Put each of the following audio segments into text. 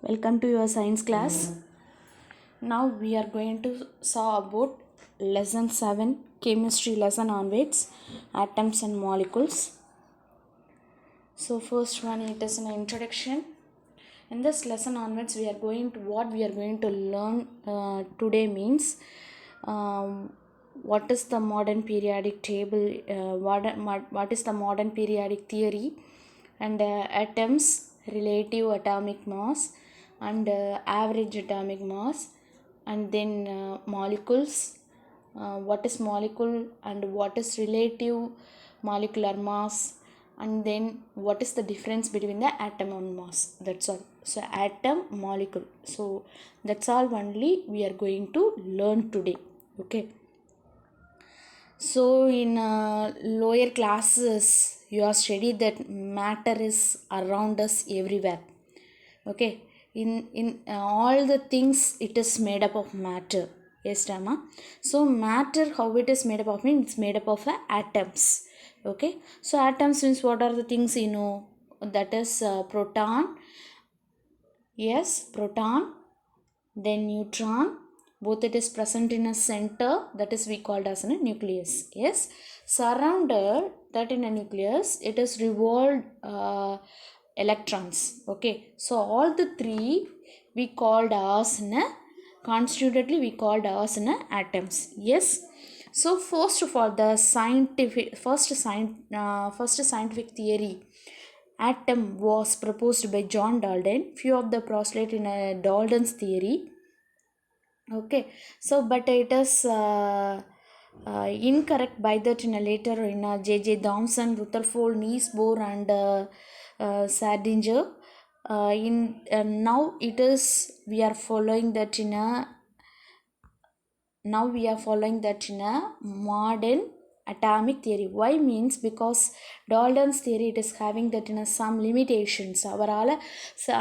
Welcome to your science class. Now we are going to saw about lesson 7 chemistry lesson on weights, atoms and molecules. So first one, it is an introduction. In this lesson onwards we are going to learn today means what is the modern periodic table, what is the modern periodic theory, and atoms, relative atomic mass, and average atomic mass, and then molecules, what is molecule and what is relative molecular mass, and then what is the difference between the atom and mass. That's all. So atom, molecule, so that's all only we are going to learn today. Okay, so in lower classes you are studied that matter is around us everywhere. Okay, in all the things it is made up of matter. Yes, Rama. So matter, how it is made up of, means it's made up of atoms. Okay, so atoms means what are the things you know? That is proton. Yes, proton, then neutron. Both it is present in a center, that is we called as a nucleus. Yes, surrounded that in a nucleus it is revolved electrons. Okay, so all the three we called as in a constitutively we called as in a atoms. Yes, so first of all the first scientific theory atom was proposed by John Dalton. Few of the postulate in Dalton's theory. Okay, so but it is incorrect by that in a later in J.J. Thomson, Rutherford, Niels Bohr, and Schrödinger. Now it is we are following that in a modern atomic theory. Why means because Dalton's theory it is having that in some limitations. அவரால்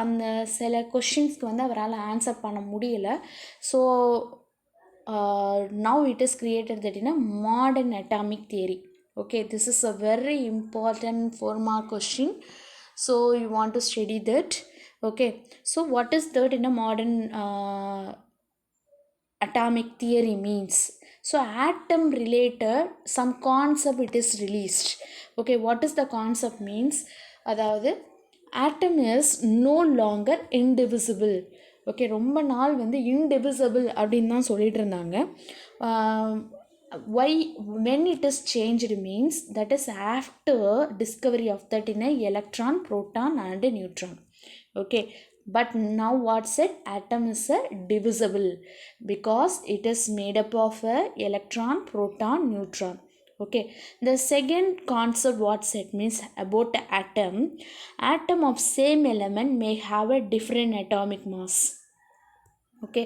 அந்த சில கொஷின்ஸ்க்கு வந்து அவரால் answer பண்ண முடியல. So now it is created that in a modern atomic theory. Okay, this is a very important 4-mark question, so you want to study that. Okay, so what is that in a modern atomic theory means? So atom related some concept it is released. Okay, what is the concept means? அதாவது atom is no longer indivisible. Okay, ரொம்ப நாள் வந்து indivisible அப்படின்னு தான் சொல்லிட்டு இருந்தாங்க. Why when it is changed means that is after discovery of that in a electron, proton and neutron. Okay, but now what said atom is a divisible because it is made up of a electron, proton, neutron. Okay, the second concept what said means about atom of same element may have a different atomic mass. Okay,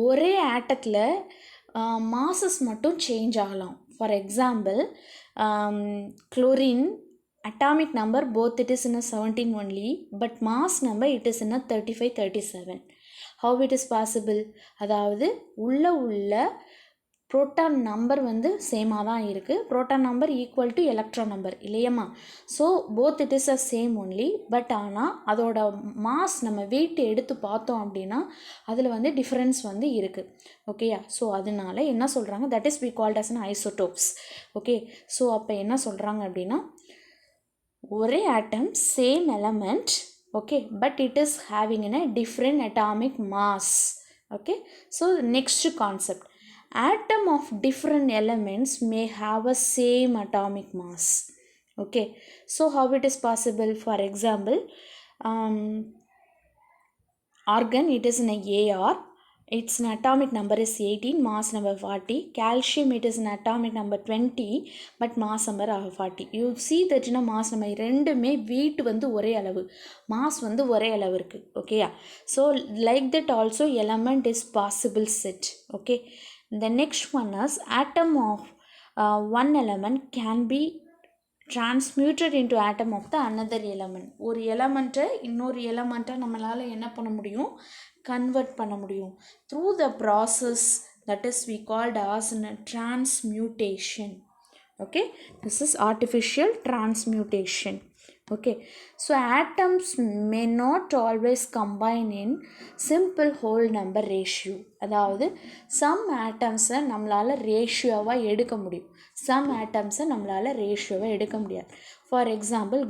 ஒரே ஆட்டத்தில் masses மட்டும் change ஆகலாம். For example chlorine atomic number both it is in a 17 only, but mass number it is in a 35 37. How it is possible? அதாவது உள்ள proton number வந்து சேமாக தான் இருக்குது. Proton number equal to electron number இல்லையம்மா. So both it is a same only, but ஆனால் அதோட mass நம்ம வெயிட் எடுத்து பார்த்தோம் அப்படின்னா அதில் வந்து டிஃப்ரென்ஸ் வந்து இருக்குது. ஓகேயா, ஸோ அதனால என்ன சொல்கிறாங்க, that is we called as an isotopes. Okay, so அப்போ என்ன சொல்கிறாங்க அப்படின்னா ஒரே atom same element, okay, but it is having in a different atomic mass. Okay, so next concept, atom of different elements may have a same atomic mass. Okay, so how it is possible? For example, argon it is in a AR, its atomic number is 18, mass number 40. Calcium it is an atomic number 20, but mass number 40. You see that in a mass number ரெண்டுமே weight வந்து ஒரே அளவு, mass வந்து ஒரே அளவு இருக்கு. ஓகேயா, so like that also element is possible set. Okay, the next one is atom of one element can be transmuted into atom of the another element. ஒரு எலமெண்ட்டை இன்னொரு எலமெண்ட்டை நம்மளால் என்ன பண்ண முடியும், கன்வெர்ட் பண்ண முடியும் through the process that is we called as a transmutation. Okay, this is artificial transmutation. Okay, so atoms may not always combine in simple whole number ratio. அதாவது some atoms-ஐ நம்மளால் ரேஷியோவாக எடுக்க முடியும், some atoms-ஐ நம்மளால் ரேஷியோவாக எடுக்க முடியாது. ஃபார் எக்ஸாம்பிள்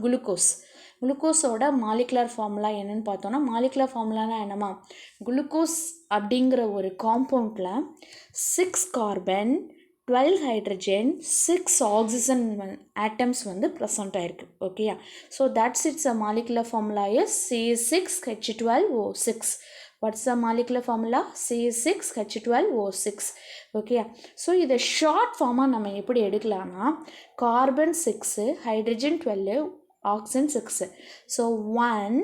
குளுக்கோஸோட மாலிகுலர் ஃபார்முலா என்னன்னு பார்த்தோன்னா, molecular ஃபார்முலானா என்னமா, குளுக்கோஸ் அப்படிங்கிற ஒரு காம்பவுண்டில் 6 கார்பன் 12 ஹைட்ரஜன் 6 ஆக்சிஜன் ஆட்டம்ஸ் வந்து ப்ரெசண்ட் ஆயிருக்கு. ஓகேயா, so that's it's a molecular formula is CH6H12O6. what's the molecular formula? CH6H12O6. Okay, so இதை ஷார்ட் ஃபார்மாக நம்ம எப்படி எடுக்கலாம்னா, கார்பன் 6, ஹைட்ரஜன் 12, ஆக்சிஜன் 6. ஸோ 1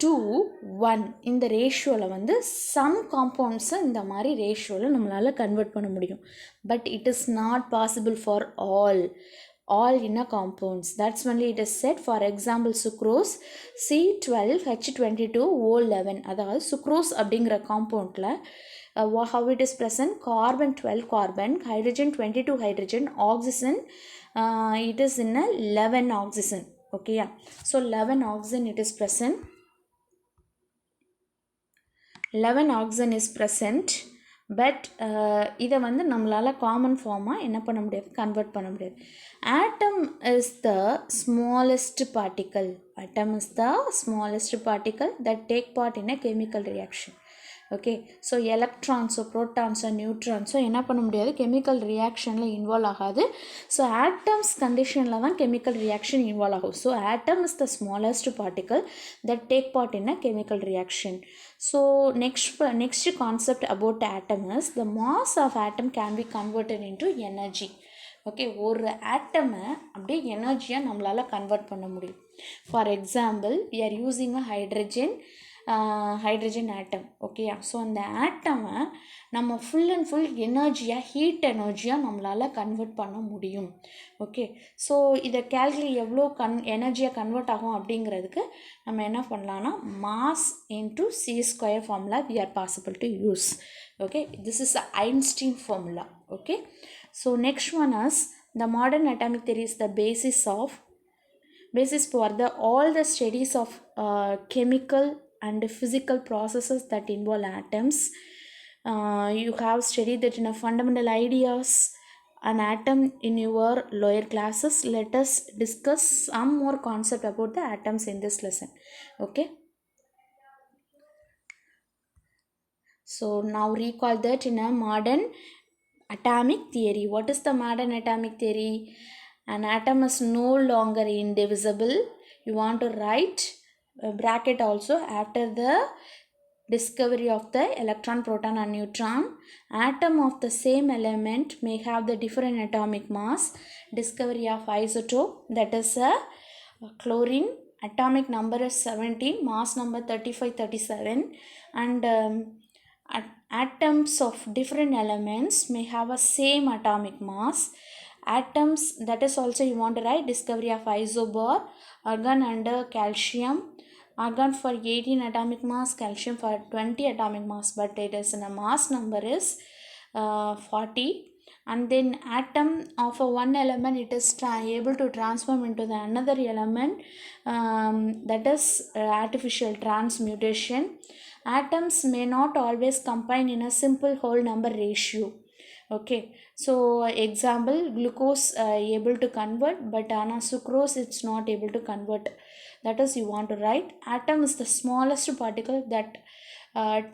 2 1 இந்த ரேஷியோவில் வந்து சம் காம்பவுண்ட்ஸை இந்த மாதிரி ரேஷியோவில் நம்மளால் கன்வெர்ட் பண்ண முடியும். But it is not possible for all inner compounds. That's only it is said. For example, sucrose C12H22O11. அதாவது sucrose அப்படிங்கிற காம்பவுண்டில் how it is present, carbon 12 carbon, hydrogen 22 hydrogen, oxygen it is in a 11 oxygen. Okay, yeah, so 11 oxygen it is present, 11 oxygen is present. But இதை வந்து நம்மளால் common ஃபார்மாக என்ன பண்ண முடியாது, convert பண்ண முடியாது. Atom is the smallest particle. Atom is the smallest particle that take part in a chemical reaction. Okay, so எலக்ட்ரான்ஸோ ப்ரோட்டான்ஸோ நியூட்ரான்ஸோ என்ன பண்ண முடியாது, கெமிக்கல் ரியாக்ஷனில் இன்வால்வ் ஆகாது. ஸோ ஆட்டம்ஸ் கண்டிஷனில் தான் கெமிக்கல் ரியாக்ஷன் இன்வால்வ் ஆகும். So atom is the smallest particle that take part in a chemical reaction. So next concept about atom is the mass of atom can be converted into energy. Okay, ஒரு ஆட்டமை அப்படியே எனர்ஜியாக நம்மளால் convert பண்ண முடியும். For example, we are using a hydrogen atom. ஓகேயா, so அந்த ஆட்டமை நம்ம ஃபுல் அண்ட் ஃபுல் எனர்ஜியாக, ஹீட் எனர்ஜியாக நம்மளால் கன்வெர்ட் பண்ண முடியும். ஓகே, ஸோ இதை கால்குலேட் எவ்வளோ எனர்ஜியாக கன்வெர்ட் ஆகும் அப்படிங்கிறதுக்கு நம்ம என்ன பண்ணலான்னா, mass into C² formula we are possible to use. Okay, this is the Einstein formula. Okay, so next one is the modern atomic theory is the basis for all the studies of chemical and physical processes that involve atoms. You have studied that in a fundamental ideas an atom in your lower classes. Let us discuss some more concept about the atoms in this lesson. Okay, so now recall that in a modern atomic theory. What is the modern atomic theory? An atom is no longer indivisible. You want to write a bracket also after the discovery of the electron, proton and neutron. Atom of the same element may have the different atomic mass. Discovery of isotope, that is a chlorine. Atomic number is 17, mass number 35, 37. And atoms of different elements may have a same atomic mass. Atoms, that is also you want to write discovery of isobar, argon and calcium. Argon for 18 atomic mass, calcium for 20 atomic mass, but it is in a mass number is 40. And then atom of a one element, it is able to transform into the another element, that is artificial transmutation. Atoms may not always combine in a simple whole number ratio. Okay, so example, glucose able to convert, but sucrose it's not able to convert. That is you want to write, atom is the smallest particle that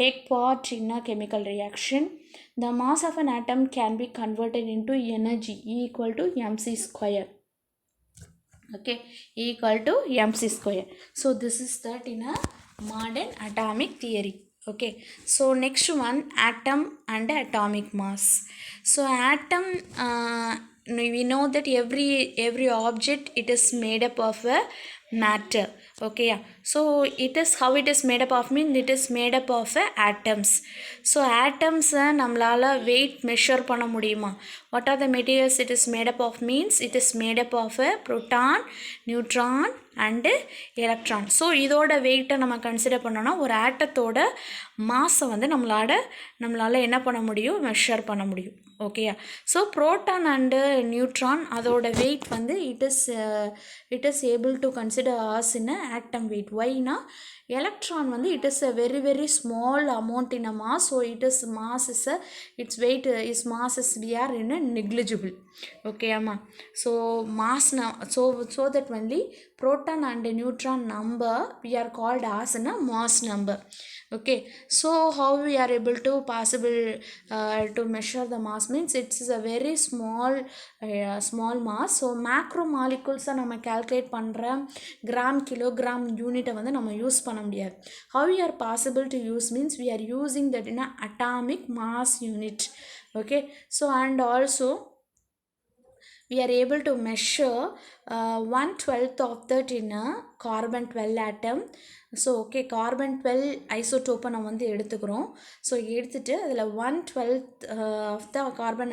take part in a chemical reaction. The mass of an atom can be converted into energy, E equal to mc². Okay, E equal to mc². So this is that in a modern atomic theory. Okay, so next one, atom and atomic mass. So atom, we know that every object it is made up of a matter. Okay, yeah, so it is how it is made up of, mean it is made up of atoms. So atoms நம்மளால weight measure பண்ண முடியுமா? What are the materials it is made up of? Means it is made up of a proton, neutron and electron. So இதோட வெயிட்டை நம்ம consider பண்ணோன்னா, ஒரு ஆட்டத்தோட மாஸை வந்து நம்மளால் என்ன பண்ண முடியும், மெஷர் பண்ண முடியும். ஓகேயா. ஸோ புரோட்டான் அண்டு நியூட்ரான் அதோட வெயிட் வந்து it is able to consider as in atom weight. ஒய்னா எலக்ட்ரான் வந்து it is a very very small amount in a mass, so it is mass is a its weight is mass is we are in a negligible. Okay amma. So mass now, so that only proton and neutron number we are called as in a mass number. Okay, so how we are able to possible to measure the mass means it's a very small mass. So macromolecules நம்ம calculate பண்ற gram kilogram unit வந்து நம்ம use பண்ண முடியாது. How we are possible to use means we are using that in a atomic mass unit. Okay, so and also we are able to measure 1/12 of that in a carbon 12 atom. So okay, carbon 12 ஐசோடோப்பை நம்ம வந்து எடுத்துக்கிறோம். So எடுத்துகிட்டு அதில் 1/12 of the carbon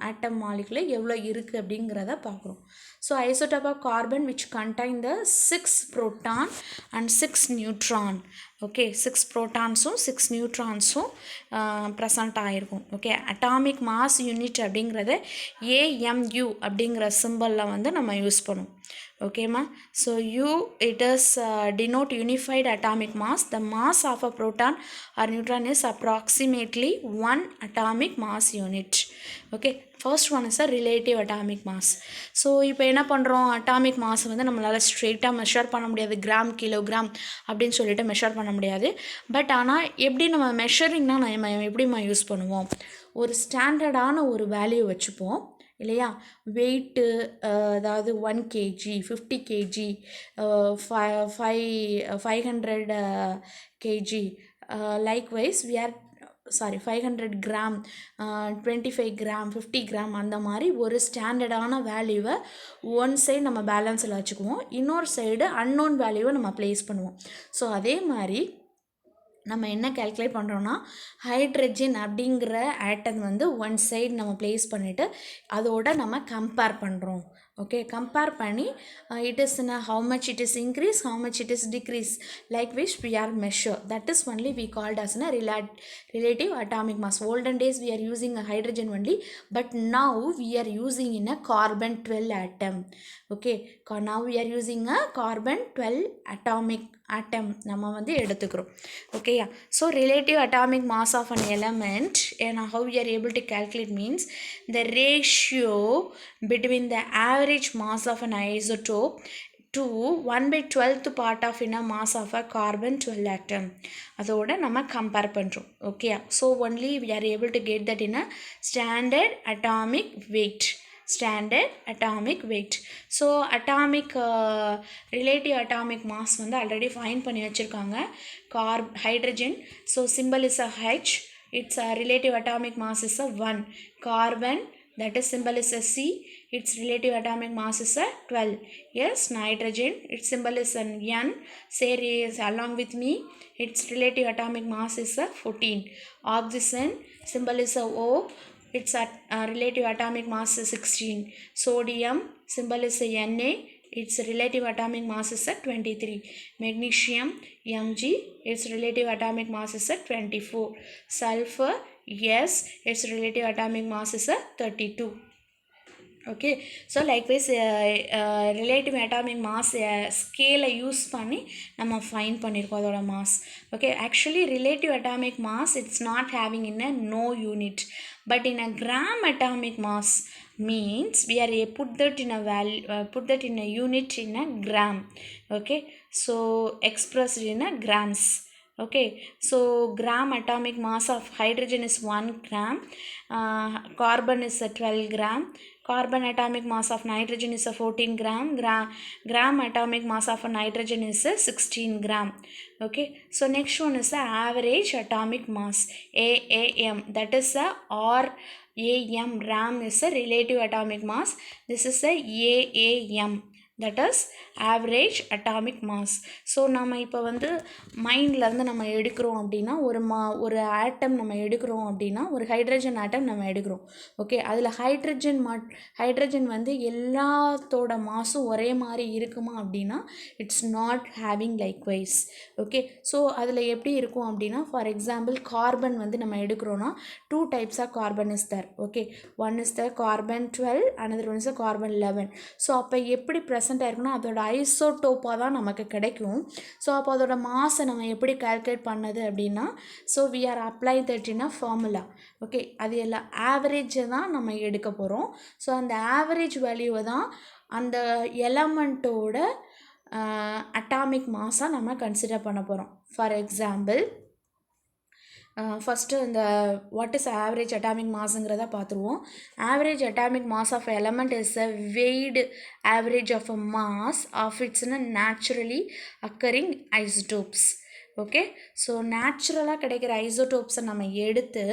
atom மாலிகுல எவ்வளோ இருக்குது அப்படிங்கிறத பார்க்குறோம். So isotope of carbon which contain the 6 proton and 6 neutron. Okay, 6 புரோட்டான்ஸும் 6 நியூட்ரான்ஸும் ப்ரெசண்ட் ஆகிருக்கும். ஓகே, அட்டாமிக் மாஸ் யூனிட் அப்படிங்கிறத AMU அப்படிங்கிற சிம்பலில் வந்து நம்ம யூஸ் பண்ணுவோம். Okay ma. So U it is denote unified atomic mass. The mass of a proton or neutron is approximately 1 atomic mass unit. Okay, first one is a relative atomic mass. So இப்போ என்ன பண்ணுறோம், atomic mass வந்து நம்மளால் ஸ்ட்ரெயிட்டாக measure பண்ண முடியாது, gram kilogram அப்படின்னு சொல்லிட்டு மெஷர் பண்ண முடியாது. பட் ஆனால் எப்படி நம்ம மெஷரிங்னா நம்ம எப்படிமா யூஸ் பண்ணுவோம், ஒரு ஸ்டாண்டர்டான ஒரு வேல்யூ வச்சுப்போம் இல்லையா. வெயிட்டு அதாவது 1 kg 50 kg 500 kg likewise we are 500 gram 25 gram 50 gram அந்த மாதிரி ஒரு ஸ்டாண்டர்டான வேல்யூவை ஒன் சைடு நம்ம பேலன்ஸில் வச்சுக்குவோம், இன்னொரு சைடு அன்னோன் வேல்யூவை நம்ம ப்ளேஸ் பண்ணுவோம். ஸோ அதே மாதிரி நம்ம என்ன கால்குலேட் பண்ணுறோன்னா, ஹைட்ரஜன் அப்படிங்கிற ஆட்டம் வந்து ஒன் சைடு நம்ம ப்ளேஸ் பண்ணிவிட்டு அதோட நம்ம கம்பேர் பண்ணுறோம். ஓகே, கம்பேர் பண்ணி it is in how much it is increase, how much it is decrease, like which we are measure. That is only we called as a relative atomic mass. Olden days we are using a hydrogen only, but now we are using in a carbon 12 atom. Okay, now we are using a carbon 12 atomic atom நம்ம வந்து எடுத்துக்கிறோம். ஓகேயா. So relative atomic mass of an element and how we are able to calculate means the ratio between the average mass of an isotope to 1/12th part of in a mass of a carbon 12 atom. அதோட நம்ம compare பண்ணுறோம். Okay, so only we are able to get that in a standard atomic weight. Standard atomic weight. So atomic relative atomic mass வந்து already fine பண்ணி வச்சுருக்காங்க. Hydrogen, so simple is a H, its relative atomic mass is a 1. Carbon, that is symbol is a C, its relative atomic mass is a 12. Yes, nitrogen, its symbol is an N, say along with me, its relative atomic mass is a 14. Oxygen, symbol is a O, its relative atomic mass is 16. Sodium, symbol is a Na, its relative atomic mass is a 23. Magnesium, Mg, its relative atomic mass is a 24. Sulfur, yes, its relative atomic mass is a 32. Okay, so likewise relative atomic mass ஸ்கேலை use பண்ணி நம்ம find பண்ணியிருக்கோம் அதோட mass. Okay, actually relative atomic mass it's not having in a no unit, but in a gram atomic mass means we are put that in a value, put that in a unit in a gram. Okay, so expressed in a grams. Okay, so gram atomic mass of hydrogen is 1 gram, carbon is a 12 gram, carbon atomic mass of nitrogen is a 14 gram, gram atomic mass of a nitrogen is a 16 gram. Okay, so next one is the average atomic mass, AAM, that is a RAM is a relative atomic mass, this is a AAM, that is average atomic mass. So நம்ம இப்போ வந்து மைண்ட்லேருந்து நம்ம எடுக்கிறோம் அப்படின்னா ஒரு ஆட்டம் நம்ம எடுக்கிறோம் அப்படின்னா ஒரு ஹைட்ரஜன் ஆட்டம் நம்ம எடுக்கிறோம். ஓகே, அதில் ஹைட்ரஜன் வந்து எல்லாத்தோட மாஸும் ஒரே மாதிரி இருக்குமா அப்படின்னா it's not having likewise. Okay, so அதில் எப்படி இருக்கும் அப்படின்னா ஃபார் எக்ஸாம்பிள் கார்பன் வந்து நம்ம எடுக்கிறோன்னா 2 types of carbon is there. Okay, one is the carbon 12, another one is the carbon 11. So அப்போ எப்படி ப்ரெசென்ட் ஆயிருக்குன்னா அதோட ஐசோடோப்பாக தான் நமக்கு கிடைக்கும். ஸோ அப்போ அதோட மாஸை நம்ம எப்படி கால்குலேட் பண்ணது அப்படின்னா so we are apply that in a formula. Okay, அது எல்லாம் ஆவரேஜை தான் நம்ம எடுக்க போகிறோம். ஸோ அந்த ஆவரேஜ் வேல்யூவை தான் அந்த எலமெண்ட்டோட அட்டாமிக் மாஸாக நம்ம கன்சிடர் பண்ண போகிறோம். ஃபார் எக்ஸாம்பிள் ஃபஸ்ட்டு இந்த வாட் இஸ் ஆவரேஜ் அட்டாமிக் மாஸுங்கிறத பார்த்துருவோம். Average atomic mass of element is a weighted average of a mass of இட்ஸ்னு naturally occurring isotopes. Okay, so நேச்சுரலாக கிடைக்கிற ஐசோடோப்ஸை நம்ம எடுத்து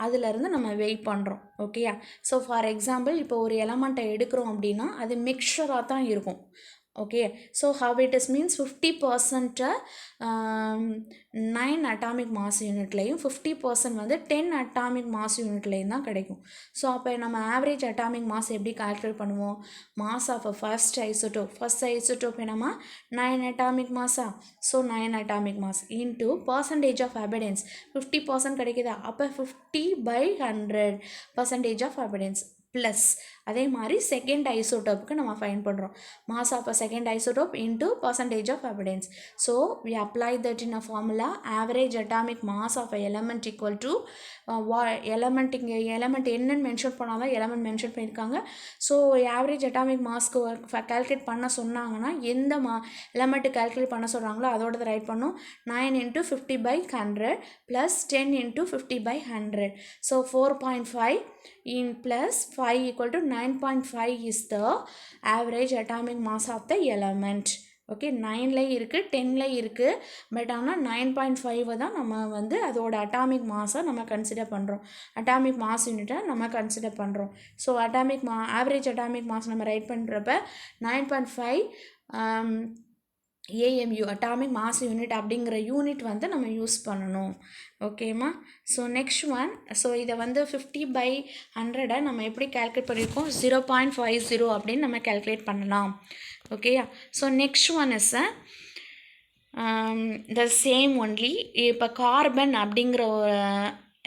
அதிலேருந்து நம்ம வெயிட் பண்ணுறோம். ஓகேயா, ஸோ ஃபார் எக்ஸாம்பிள் இப்போ ஒரு எலமெண்ட்டை எடுக்கிறோம் அப்படின்னா அது மிக்சராக தான் இருக்கும். Okay, so how it is means 50% 9 atomic mass யூனிட்லையும் 50% வந்து 10 அட்டாமிக் மாஸ் யூனிட்லையும் தான் கிடைக்கும். ஸோ அப்போ நம்ம ஆவரேஜ் அட்டாமிக் மாஸ் எப்படி கால்குலேட் பண்ணுவோம்? Mass of a first isotope என்னமா 9 அட்டாமிக் மாஸா? So 9 atomic mass into percentage of abundance 50% கிடைக்குதா? அப்போ 50/100% ஆஃப் அபடன்ஸ் ப்ளஸ் அதே மாதிரி செகண்ட் ஐசோடோப்புக்கு நம்ம ஃபைண்ட் பண்ணுறோம். Mass of a second isotope into percentage of abundance. So we apply that in a formula average atomic mass of a element equal to element. இங்கே element என்னன்னு mention பண்ணால் தான் element mention பண்ணியிருக்காங்க. So average atomic மாஸ்க்கு calculate பண்ண சொன்னாங்கன்னா எந்த element calculate பண்ண சொல்கிறாங்களோ அதோட ரைட் பண்ணும். 9 × 50/100 plus 10 × 50/100. So 4.5 in plus 5 equal to 9.5 is the average atomic mass of the element. Okay, 9ல இருக்குது 10ல இருக்குது, பட் ஆனால் 9.5 தான் நம்ம வந்து அதோட அட்டாமிக் மாஸை நம்ம கன்சிடர் பண்ணுறோம். அட்டாமிக் மாஸ் யூனிட்டை நம்ம கன்சிடர் பண்ணுறோம். ஸோ ஆவரேஜ் அட்டாமிக் மாஸ் நம்ம ரைட் பண்ணுறப்ப 9.5 AMU அட்டாமிக் மாஸ் யூனிட் அப்படிங்கிற யூனிட் வந்து நம்ம யூஸ் பண்ணணும். ஓகேம்மா, ஸோ நெக்ஸ்ட் ஒன். ஸோ இதை வந்து 50/100 நம்ம எப்படி கால்குலேட் பண்ணியிருக்கோம்? 0.50 அப்படின்னு நம்ம கால்குலேட் பண்ணலாம். ஓகேயா, so next one is the same only. இப்போ கார்பன் அப்படிங்கிற ஒரு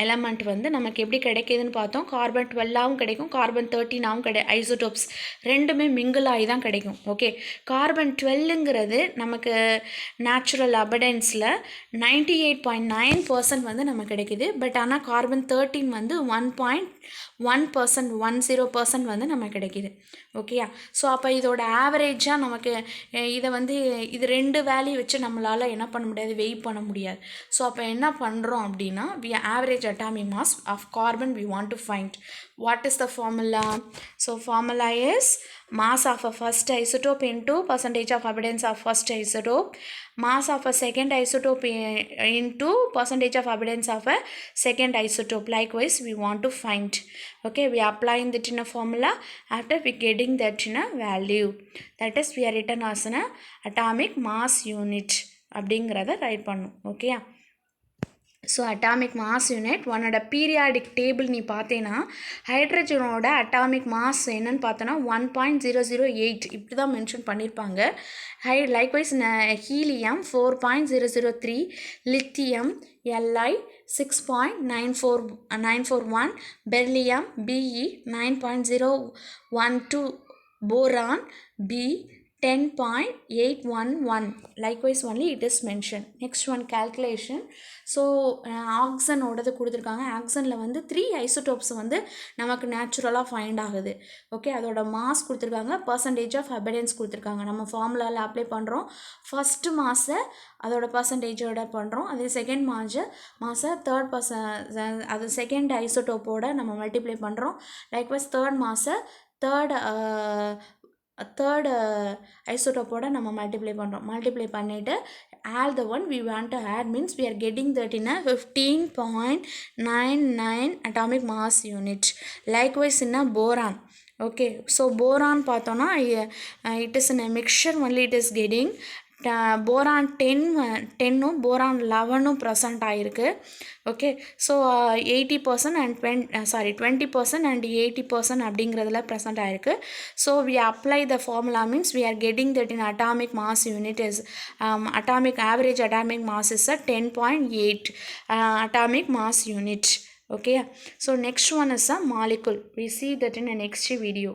எலமெண்ட் வந்து நமக்கு எப்படி கிடைக்கிதுன்னு பார்த்தோம். கார்பன் 12ஆகவும் கிடைக்கும், கார்பன் 13ஆகவும் ஐசோடோப்ஸ் ரெண்டுமே மிங்கிள் ஆகி தான் கிடைக்கும். ஓகே, கார்பன் 12ங்கிறது நமக்கு நேச்சுரல் அபடன்ஸில் 98.9% வந்து நமக்கு கிடைக்குது. பட் ஆனால் கார்பன் 13 வந்து 1.1% வந்து நமக்கு கிடைக்கிது. ஓகேயா, ஸோ அப்போ இதோட ஆவரேஜாக நமக்கு இதை வந்து இது ரெண்டு வேல்யூ வச்சு நம்மளால் என்ன பண்ண முடியாது, வெயிட் பண்ண முடியாது. ஸோ அப்போ என்ன பண்ணுறோம் அப்படின்னா average atomic mass of carbon we want to find. What is the formula? So formula is mass of a first isotope into percentage of abundance of first isotope, mass of a second isotope into percentage of abundance of a second isotope. Likewise we want to find. Okay, we are applying that in a formula. After we getting that in a value, that is we are written as an atomic mass unit அப்படிங்கிறத right பண்ணும். ஓகேயா, so atomic mass unit ஒன்னோட periodic table நீ பார்த்தேன்னா ஹைட்ரஜனோட atomic mass என்னன்னு பார்த்தோன்னா 1.008 இப்படி தான் மென்ஷன் பண்ணியிருப்பாங்க. Likewise helium 4.003, lithium Li 6.941, beryllium Be 9.012, boron B 10.811. Likewise only it is mentioned. Next one calculation. So ஆக்சனோடது கொடுத்துருக்காங்க. ஆக்சனில் வந்து 3 ஐசோடோப்ஸ் வந்து நமக்கு நேச்சுரலாக ஃபைண்ட் ஆகுது. ஓகே, அதோட மாஸ் கொடுத்துருக்காங்க, பர்சன்டேஜ் ஆஃப் அபடன்ஸ் கொடுத்துருக்காங்க. நம்ம ஃபார்முலாவில் அப்ளை பண்ணுறோம். ஃபஸ்ட்டு மாஸை அதோட பர்சன்டேஜோட பண்ணுறோம். அதே செகண்ட் மாஸை அது செகண்ட் ஐசோடோப்போட நம்ம மல்டிப்ளை பண்ணுறோம். லைக்வைஸ் தேர்ட் மாஸை தேர்ட் ஐசோடோப்போட நம்ம மல்டிப்ளை பண்ணுறோம். மல்டிப்ளை பண்ணிவிட்டு all the one we want to add means we are getting that in 15.99 atomic mass unit. Likewise in a boron. Okay, so boron பார்த்தோன்னா it is in a mixture only it is getting boron 10ம் boron 11ம் present ஆகிருக்கு. Okay, so 80% and 20% and 80% அப்படிங்கிறதுல present ஆகிருக்கு. So we apply the formula means we are getting that in atomic mass unit is average atomic mass is a 10.8 atomic mass unit. Okay, so next one is a molecule. We see that in the next video.